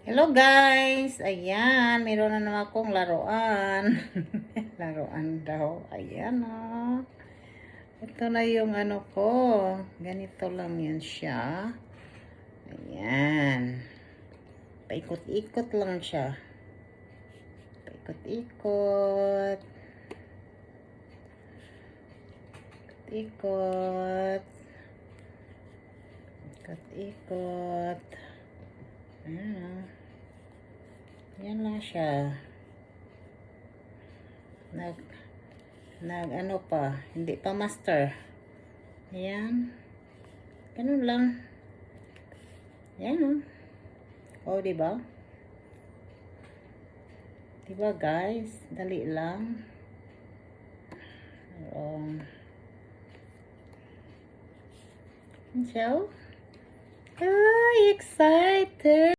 Hello guys! Ayan, meron na naman akong laruan. Laruan daw. Ayan o. Ito na yung ano ko. Ganito lang yan siya. Ayan. Paikot-ikot lang siya. Paikot-ikot. Ikot. Ikot-ikot. Ayan. Yan lang siya. Ano pa, hindi pa master. Ayan. Ganun lang. Ayan. Oh, diba? Diba guys? Dali lang. So, excited.